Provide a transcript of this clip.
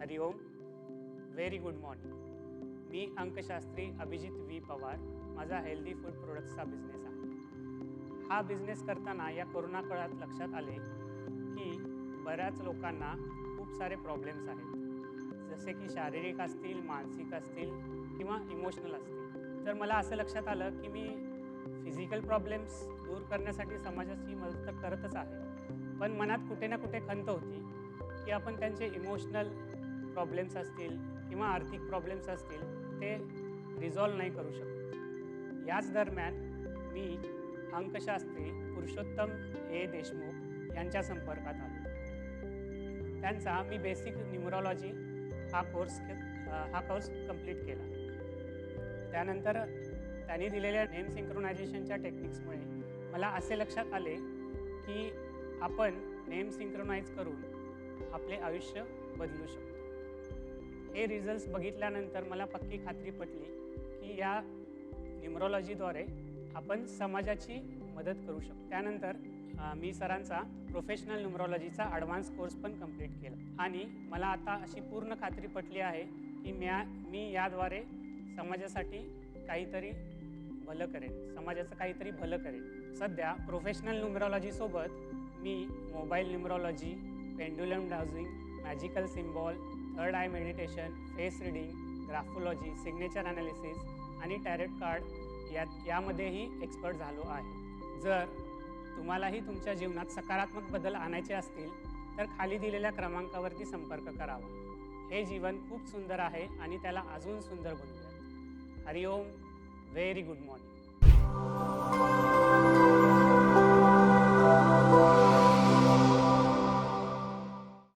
हरिओम. Very good morning. मी अंकशास्त्री Abhijit V Pawar. माझा हेल्दी फूड प्रोडक्ट्सचा बिझनेस आहे. हा बिझनेस करताना या कोरोना काळात लक्षात आले की बऱ्याच लोकांना खूप सारे प्रॉब्लेम्स आहेत, जसे की शारीरिक असतील, मानसिक असतील किंवा इमोशनल असतील. तर मला असं लक्षात आलं की मी फिजिकल प्रॉब्लेम्स दूर करण्यासाठी समाजाची मदत तर करतच आहे, पण मनात कुठे ना कुठे खंत होती की आपण त्यांचे इमोशनल प्रॉब्लेम्स असतील किंवा आर्थिक प्रॉब्लेम्स असतील ते रिझॉल्व नाही करू शकत. याच दरम्यान मी अंकशास्त्री पुरुषोत्तम ए देशमुख यांच्या संपर्कात आलो. त्यांचा मी बेसिक न्यूमरॉलॉजी हा कोर्स कंप्लीट केला. त्यानंतर त्यांनी दिलेल्या नेम सिंक्रोनायझेशनच्या टेक्निक्समुळे मला असे लक्षात आले की आपण नेम सिंक्रोनाइज करून आपले आयुष्य बदलू शकतो. हे रिझल्ट्स बघितल्यानंतर मला पक्की खात्री पटली की या न्यूमरॉलॉजीद्वारे आपण समाजाची मदत करू शकतो. त्यानंतर मी सरांचा प्रोफेशनल न्यूमरॉलॉजीचा ॲडव्हान्स कोर्स पण कंप्लीट केला आणि मला आता अशी पूर्ण खात्री पटली आहे की मी याद्वारे समाजासाठी काहीतरी भलं करेन, समाजाचं काहीतरी भलं करेन. सध्या प्रोफेशनल न्यूमरॉलॉजीसोबत मी mobile numerology, pendulum dowsing, magical symbol, third eye meditation, face reading, graphology, signature analysis आणि टॅरेट कार्ड यामध्येही एक्सपर्ट झालो आहे. जर तुम्हालाही तुमच्या जीवनात सकारात्मक बदल आणायचे असतील तर खाली दिलेल्या क्रमांकावरती संपर्क करावा. हे जीवन खूप सुंदर आहे आणि त्याला अजून सुंदर बनवूया. हरिओम. Very good morning.